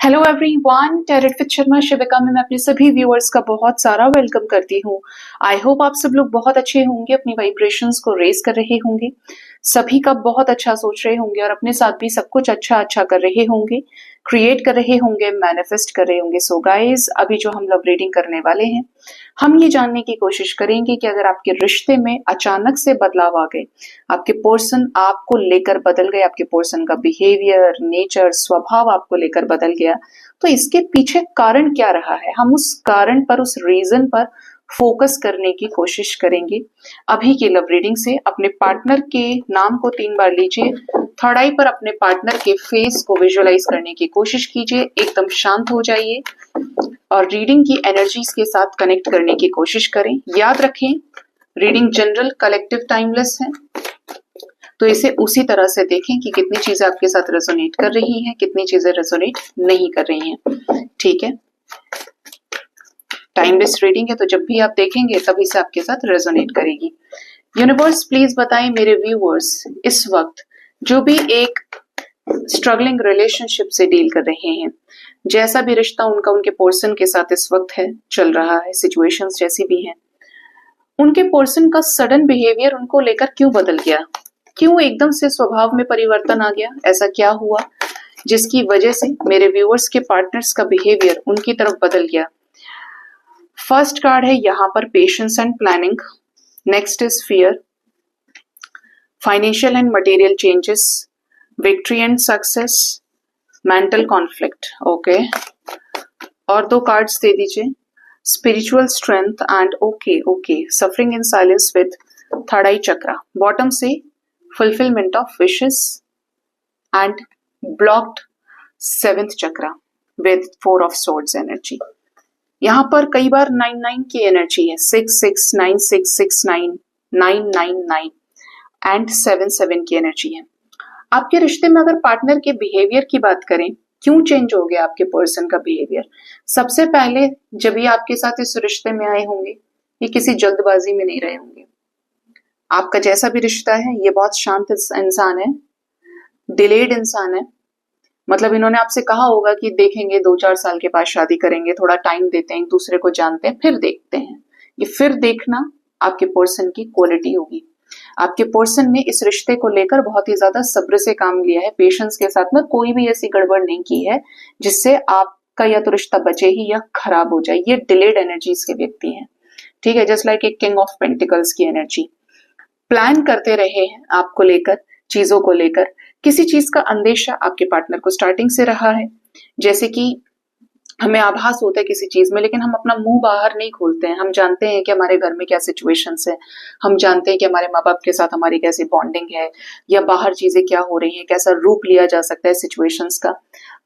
Hello everyone, tarot with Sharma Shivika में मैं अपने सभी व्यूअर्स का बहुत सारा वेलकम करती हूँ। आई होप आप सब लोग बहुत अच्छे होंगे, अपनी वाइब्रेशंस को रेज कर रहे होंगे, सभी का बहुत अच्छा सोच रहे होंगे और अपने साथ भी सब कुछ अच्छा अच्छा कर रहे होंगे, क्रिएट कर रहे होंगे, मैनिफेस्ट कर रहे होंगे। सो गाइज, अभी जो हम लव रीडिंग करने वाले हैं, हम ये जानने की कोशिश करेंगे कि अगर आपके रिश्ते में अचानक से बदलाव आ गए, आपके पर्सन आपको लेकर बदल गए, आपके पर्सन का बिहेवियर, नेचर, स्वभाव आपको लेकर बदल गया, तो इसके पीछे कारण क्या रहा है, हम उस कारण पर, उस रीजन पर फोकस करने की कोशिश करेंगे। अभी की लव रीडिंग से अपने पार्टनर के नाम को 3 बार लीजिए, थर्ड आई पर अपने पार्टनर के फेस को विजुअलाइज करने की कोशिश कीजिए, एकदम शांत हो जाइए और रीडिंग की एनर्जीज के साथ कनेक्ट करने की कोशिश करें। याद रखें, रीडिंग जनरल, कलेक्टिव, टाइमलेस है, तो इसे उसी तरह से देखें कि कितनी चीजें आपके साथ रेजोनेट कर रही हैं, कितनी चीजें रेजोनेट नहीं कर रही हैं। ठीक है, टाइमलेस रीडिंग है, तो जब भी आप देखेंगे तभी से आपके साथ रेजोनेट करेगी। यूनिवर्स प्लीज बताएं मेरे व्यूअर्स, इस वक्त जो भी एक स्ट्रगलिंग रिलेशनशिप से डील कर रहे हैं, जैसा भी रिश्ता उनका उनके पर्सन के साथ इस वक्त है, चल रहा है, सिचुएशंस जैसी भी हैं, उनके पर्सन का सडन बिहेवियर उनको लेकर क्यों बदल गया, क्यों एकदम से स्वभाव में परिवर्तन आ गया, ऐसा क्या हुआ जिसकी वजह से मेरे व्यूअर्स के पार्टनर्स का बिहेवियर उनकी तरफ बदल गया। फर्स्ट कार्ड है यहाँ पर patience and planning, next is fear, financial and material changes, victory and success, mental conflict. Okay, और 2 कार्ड्स दे दीजिए, spiritual strength and okay, suffering in silence with third I chakra. Bottom से fulfillment of wishes and blocked 7th chakra with 4 of swords energy। यहां पर कई बार 9 की energy है, 6 and 7 की energy है। आपके रिश्ते में अगर पार्टनर के बिहेवियर की बात करें, क्यों चेंज हो गया आपके पर्सन का बिहेवियर, सबसे पहले जब ये आपके साथ इस रिश्ते में आए होंगे, ये किसी जल्दबाजी में नहीं रहे होंगे। आपका जैसा भी रिश्ता है, ये बहुत शांत इंसान है, डिलेड इंसान है, मतलब इन्होंने आपसे कहा होगा कि देखेंगे 2-4 साल के बाद शादी करेंगे, थोड़ा टाइम देते हैं, एक दूसरे को जानते हैं, फिर देखते हैं। ये फिर देखना आपके पर्सन की क्वालिटी होगी। आपके पर्सन ने इस रिश्ते को लेकर बहुत ही ज्यादा सब्र से काम लिया है, पेशेंस के साथ में, कोई भी ऐसी गड़बड़ नहीं की है जिससे आपका या तो रिश्ता बचे ही या खराब हो जाए। ये डिलेड एनर्जीज के व्यक्ति हैं, ठीक है, जस्ट लाइक एक किंग ऑफ पेंटिकल्स की एनर्जी। प्लान करते रहे हैं आपको लेकर, चीजों को लेकर, किसी चीज का अंदेशा आपके पार्टनर को स्टार्टिंग से रहा है, जैसे कि हमें आभास होता है किसी चीज में, लेकिन हम अपना मुंह बाहर नहीं खोलते हैं। हम जानते हैं कि हमारे घर में क्या सिचुएशंस है, हम जानते हैं कि हमारे माँ बाप के साथ हमारी कैसी बॉन्डिंग है, या बाहर चीजें क्या हो रही हैं, कैसा रूप लिया जा सकता है सिचुएशंस का।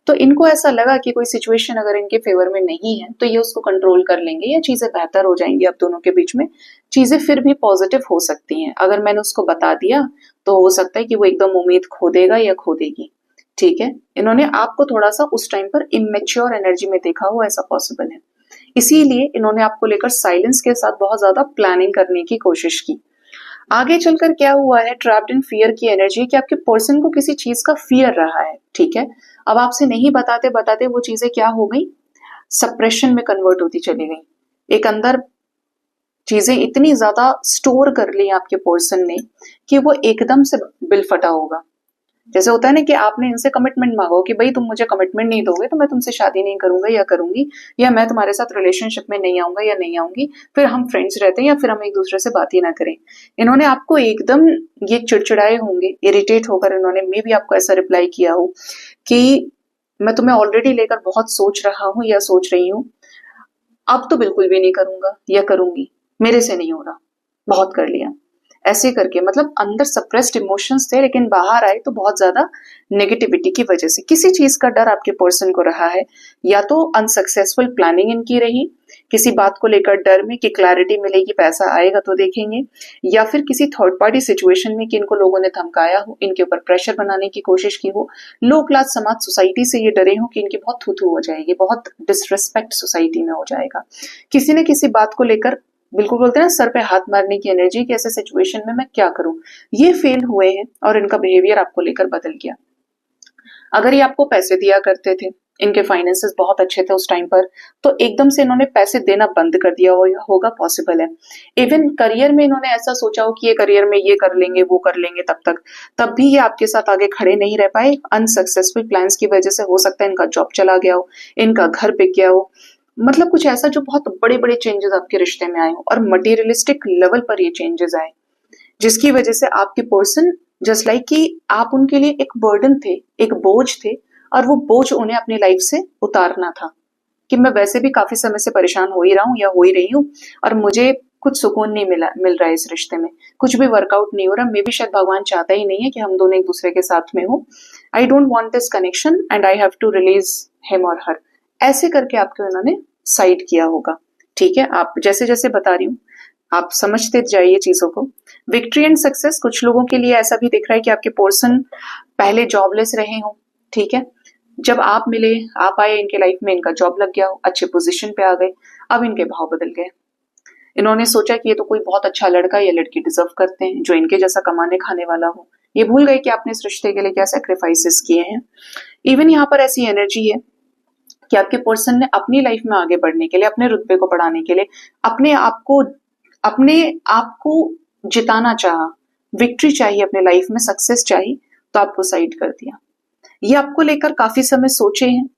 तो इनको ऐसा लगा कि कोई सिचुएशन अगर इनके फेवर में नहीं है तो ये उसको कंट्रोल कर लेंगे, या चीजें बेहतर हो जाएंगी, आप दोनों के बीच में चीजें फिर भी पॉजिटिव हो सकती हैं। अगर मैंने उसको बता दिया तो हो सकता है कि वो एकदम उम्मीद खो देगा या खो देगी। ठीक है, इन्होंने आपको थोड़ा सा उस टाइम पर इमेच्योर एनर्जी में देखा हो, ऐसा पॉसिबल है, इसीलिए इन्होंने आपको लेकर साइलेंस के साथ बहुत ज्यादा प्लानिंग करने की कोशिश की। आगे चलकर क्या हुआ है, ट्रैप्ड इन फियर की एनर्जी, कि आपके पर्सन को किसी चीज का फियर रहा है। ठीक है, अब आपसे नहीं बताते बताते वो चीजें क्या हो गई, सप्रेशन में कन्वर्ट होती चली गई। एक अंदर चीजें इतनी ज्यादा स्टोर कर ली आपके पर्सन ने कि वो एकदम से बिल फटा होगा। जैसे होता है ना कि आपने इनसे कमिटमेंट मांगो कि भाई तुम मुझे कमिटमेंट नहीं दोगे तो मैं तुमसे शादी नहीं करूंगा या करूंगी, या मैं तुम्हारे साथ रिलेशनशिप में नहीं आऊंगा या नहीं आऊंगी, फिर हम फ्रेंड्स रहते हैं या फिर हम एक दूसरे से बात ही ना करें। इन्होंने आपको एकदम ये चिड़चिड़ाए होंगे, इरिटेट होकर इन्होंने मे भी आपको ऐसा रिप्लाई किया हो कि मैं तुम्हें ऑलरेडी लेकर बहुत सोच रहा हूँ या सोच रही हूँ, अब तो बिल्कुल भी नहीं करूंगा या करूंगी, मेरे से नहीं हो रहा, बहुत कर लिया, ऐसे करके। मतलब अंदर सप्रेस्ड इमोशंस थे, लेकिन बाहर आए तो बहुत ज्यादा नेगेटिविटी की वजह से। किसी चीज का डर आपके पर्सन को रहा है, या तो अनसक्सेसफुल प्लानिंग इनकी रही, किसी बात को लेकर डर में कि क्लैरिटी मिलेगी, पैसा आएगा तो देखेंगे, या फिर किसी थर्ड पार्टी सिचुएशन में कि इनको लोगों ने धमकाया हो, इनके ऊपर प्रेशर बनाने की कोशिश की हो, लो क्लास समाज सोसाइटी से ये डरे हो कि इनकी बहुत थू हो जाएगी, बहुत डिसरिस्पेक्ट सोसाइटी में हो जाएगा, किसी न किसी बात को लेकर बिल्कुल बोलते हैं ना सर पे हाथ मारने की एनर्जी कि ऐसे सिचुएशन में मैं क्या करूं, ये फेल हुए हैं और इनका बिहेवियर आपको लेकर बदल गया। अगर ये आपको पैसे दिया करते थे इनके फाइनेंसेस बहुत अच्छे थे उस टाइम पर, तो एकदम से इन्होंने पैसे देना बंद कर दिया होगा, पॉसिबल है। इवन करियर में इन्होंने ऐसा सोचा हो कि ये करियर में ये कर लेंगे वो कर लेंगे, तब भी ये आपके साथ आगे खड़े नहीं रह पाए। अनसक्सेसफुल प्लान्स की वजह से हो सकता है इनका जॉब चला गया हो, इनका घर बिक गया हो, मतलब कुछ ऐसा जो बहुत बड़े बड़े चेंजेस आपके रिश्ते में आए हो और मटेरियलिस्टिक लेवल पर ये चेंजेस आए, जिसकी वजह से आपके पर्सन जस्ट लाइक कि आप उनके लिए एक बर्डन थे, एक बोझ थे, और वो बोझ उन्हें अपनी लाइफ से उतारना था कि मैं वैसे भी काफी समय से परेशान हो ही रहा हूँ या हो ही रही हूँ और मुझे कुछ सुकून नहीं मिल रहा है इस रिश्ते में, कुछ भी वर्कआउट नहीं हो रहा, मे बी शायद भगवान चाहता ही नहीं है कि हम दोनों एक दूसरे के साथ में हो। I don't want this connection and I have to release him और हर, ऐसे करके आपको उन्होंने साइड किया होगा। ठीक है, आप जैसे जैसे बता रही हूँ आप समझते जाइए चीजों को। विक्ट्री एंड सक्सेस कुछ लोगों के लिए ऐसा भी दिख रहा है कि आपके पर्सन पहले जॉबलेस रहे हो, ठीक है, जब आप मिले, आप आए इनके लाइफ में, इनका जॉब लग गया हो, अच्छे पोजीशन पे आ गए, अब इनके भाव बदल गए। इन्होंने सोचा कि ये तो कोई बहुत अच्छा लड़का या लड़की डिजर्व करते हैं जो इनके जैसा कमाने खाने वाला हो। ये भूल गए कि आपने इस रिश्ते के लिए क्या सेक्रीफाइसेस किए हैं। इवन यहाँ पर ऐसी एनर्जी है कि आपके पर्सन ने अपनी लाइफ में आगे बढ़ने के लिए, अपने रुतबे को बढ़ाने के लिए, अपने आप को जिताना चाहा, विक्ट्री चाहिए अपने लाइफ में, सक्सेस चाहिए, तो आपको साइड कर दिया। ये आपको लेकर काफी समय सोचे हैं,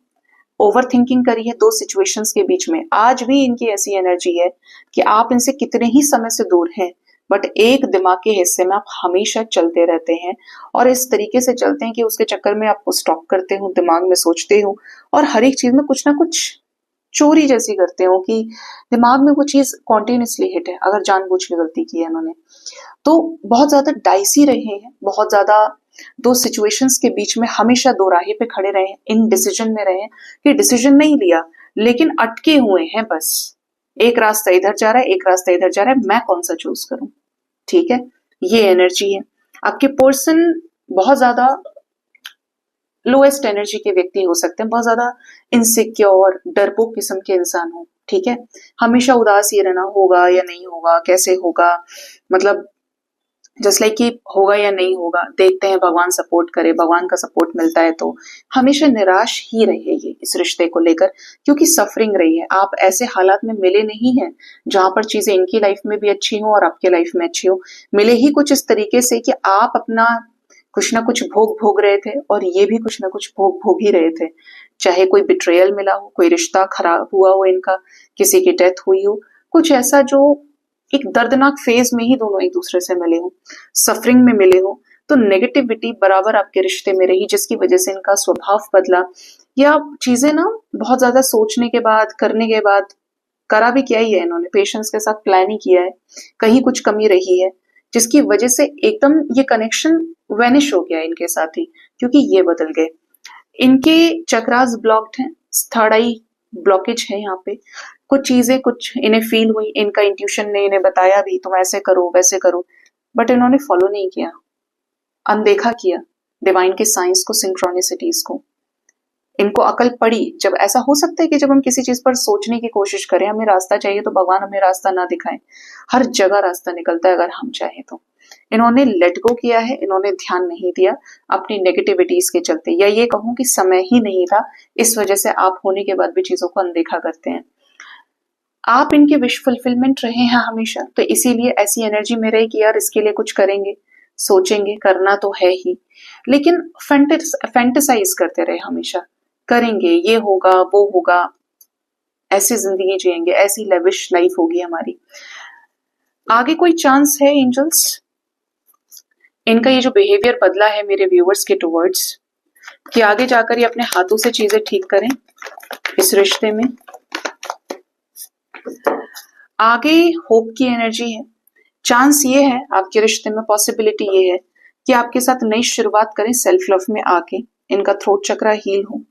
ओवर थिंकिंग करी है दो सिचुएशंस के बीच में। आज भी इनकी ऐसी एनर्जी है कि आप इनसे कितने ही समय से दूर हैं, बट एक दिमाग के हिस्से में आप हमेशा चलते रहते हैं और इस तरीके से चलते हैं कि उसके चक्कर में आपको स्टॉप करते हो, दिमाग में सोचते हो और हर एक चीज में कुछ ना कुछ चोरी जैसी करते हो कि दिमाग में वो चीज कॉन्टिन्यूसली हिट है, अगर जानबूझ के गलती की है इन्होंने तो। बहुत ज्यादा डाइसी रहे हैं, बहुत ज्यादा दो सिचुएशंस के बीच में हमेशा दो राहे पे खड़े रहे हैं, इन डिसीजन में रहे हैं कि डिसीजन नहीं लिया लेकिन अटके हुए हैं, बस एक रास्ता इधर जा रहा है, एक रास्ता इधर जा रहा है, मैं कौन सा चूज करूं। ठीक है, ये एनर्जी है। आपके पर्सन बहुत ज्यादा लोएस्ट एनर्जी के व्यक्ति हो सकते हैं, बहुत ज्यादा इनसिक्योर, डरपोक किस्म के इंसान हो, ठीक है, हमेशा उदास ही रहना, होगा या नहीं होगा, कैसे होगा, मतलब जस्ट लाइक कि होगा या नहीं होगा, देखते हैं भगवान सपोर्ट करे, भगवान का सपोर्ट मिलता है तो हमेशा निराश ही रहेगी इस रिश्ते को लेकर, क्योंकि सफरिंग रही है। आप ऐसे हालात में मिले नहीं हैं जहां पर चीजें इनकी लाइफ में भी अच्छी हो और आपके लाइफ में अच्छी हो, मिले ही कुछ इस तरीके से कि आप अपना कुछ ना कुछ भोग रहे थे और ये भी कुछ ना कुछ भोग ही रहे थे, चाहे कोई बिट्रेयल मिला हो, कोई रिश्ता खराब हुआ हो इनका, किसी की डेथ हुई हो, कुछ ऐसा जो एक दर्दनाक फेज में ही दोनों एक दूसरे से मिले हो, सफरिंग में मिले हो, तो नेगेटिविटी बराबर आपके रिश्ते में रही, जिसकी वजह से इनका स्वभाव बदला, या चीजें ना बहुत ज्यादा सोचने के बाद, करने के बाद, करा भी क्या ही है इन्होंने, पेशेंस के साथ प्लान ही किया है, कहीं कुछ कमी रही है, जिसकी वजह से एकदम ये कनेक्शन वेनिश हो गया इनके साथ ही, क्योंकि ये बदल गए। इनके चक्रास ब्लॉक्ड हैं, थर्ड आई ब्लॉकेज है यहाँ पे, कुछ चीजें कुछ इन्हें फील हुई, इनका इंट्यूशन ने इन्हें बताया भी तुम ऐसे करो वैसे करो, बट इन्होंने फॉलो नहीं किया, अनदेखा किया डिवाइन के साइंस को, सिंक्रोनिसिटीज को। इनको अकल पड़ी जब, ऐसा हो सकता है कि जब हम किसी चीज पर सोचने की कोशिश करें, हमें रास्ता चाहिए तो भगवान हमें रास्ता ना दिखाए, हर जगह रास्ता निकलता है अगर हम चाहें तो। इन्होंने लेट गो किया है, इन्होंने ध्यान नहीं दिया अपनी नेगेटिविटीज के चलते, या ये कहूं कि समय ही नहीं था, इस वजह से आप होने के बाद भी चीजों को अनदेखा करते हैं। आप इनके विश फुलफिलमेंट रहे हैं हमेशा, तो इसीलिए ऐसी एनर्जी में रहे कि यार इसके लिए कुछ करेंगे, सोचेंगे, करना तो है ही, लेकिन फैंटेसाइज करते रहे हमेशा, करेंगे, ये होगा वो होगा, ऐसी जिंदगी जिएंगे, ऐसी लेविश लाइफ होगी हमारी। आगे कोई चांस है एंजल्स, इनका ये जो बिहेवियर बदला है मेरे व्यूअर्स के टुवर्ड्स, कि आगे जाकर ये अपने हाथों से चीजें ठीक करें इस रिश्ते में। आगे होप की एनर्जी है, चांस ये है आपके रिश्ते में, पॉसिबिलिटी ये है कि आपके साथ नई शुरुआत करें सेल्फ लव में आके, इनका थ्रोट चक्रा हील हो,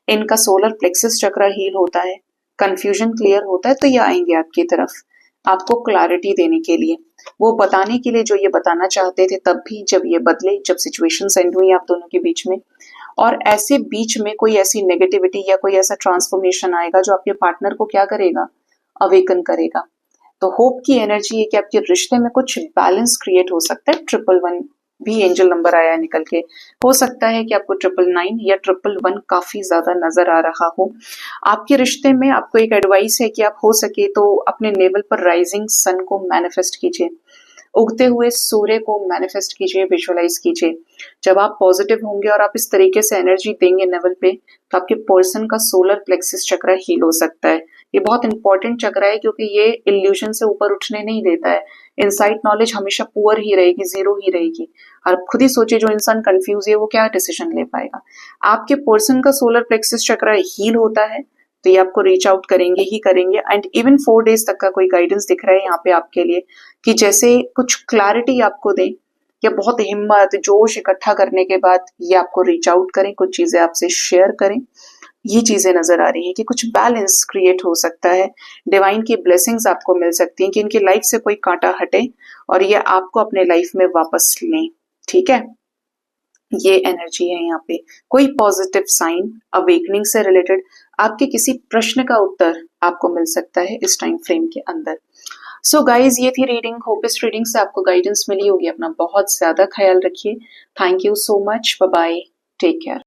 इनका सोलर प्लेक्सस चक्रा हील होता है, कंफ्यूजन क्लियर होता है, तो ये आएंगे आपकी तरफ आपको क्लैरिटी देने के लिए, वो बताने के लिए जो ये बताना चाहते थे तब भी, जब ये बदले, जब सिचुएशंस एंड हुई आप दोनों के बीच में, और ऐसे बीच में कोई ऐसी नेगेटिविटी या कोई ऐसा ट्रांसफॉर्मेशन आएगा जो आपके पार्टनर को क्या करेगा, अवेकन करेगा। तो होप की एनर्जी है कि आपके रिश्ते में कुछ बैलेंस क्रिएट हो सकता है 111 भी एंजल नंबर आया है निकल के। हो सकता है कि आपको 999 या 111 काफी ज्यादा नजर आ रहा हो। आपके रिश्ते में आपको एक एडवाइस है कि आप हो सके तो अपने नेवल पर राइजिंग सन को मैनिफेस्ट कीजिए, उगते हुए सूर्य को मैनिफेस्ट कीजिए, विजुअलाइज कीजिए। जब आप पॉजिटिव होंगे और आप इस तरीके से एनर्जी देंगे नेवल पे, तो आपके पर्सन का सोलर प्लेक्सिस चक्र हील हो सकता है। ये बहुत इंपॉर्टेंट चक्र है क्योंकि ये इल्यूजन से ऊपर उठने नहीं देता है। इनसाइट नॉलेज हमेशा पुअर ही रहेगी, जीरो ही रहेगी। आप खुद ही सोचिए, जो इंसान कंफ्यूज है वो क्या डिसीजन ले पाएगा। आपके पर्सन का सोलर प्लेक्सिस चक्र हील होता है तो ये आपको रीच आउट करेंगे ही करेंगे। एंड इवन 4 डेज तक का कोई गाइडेंस दिख रहा है यहाँ पे आपके लिए कि जैसे कुछ क्लैरिटी आपको दे या बहुत हिम्मत जोश इकट्ठा करने के बाद ये आपको रीच आउट करें, कुछ चीजें आपसे शेयर करें। ये चीजें नजर आ रही है कि कुछ बैलेंस क्रिएट हो सकता है, डिवाइन की ब्लेसिंग्स आपको मिल सकती हैं कि इनकी लाइफ से कोई कांटा हटे और ये आपको अपने लाइफ में वापस लें। ठीक है, ये एनर्जी है यहाँ पे। कोई पॉजिटिव साइन अवेकनिंग से रिलेटेड आपके किसी प्रश्न का उत्तर आपको मिल सकता है इस टाइम फ्रेम के अंदर। सो गाइज, ये थी रीडिंग। होप इस रीडिंग से आपको गाइडेंस मिली होगी। अपना बहुत ज्यादा ख्याल रखिए। Thank you so much. Bye bye. Take care.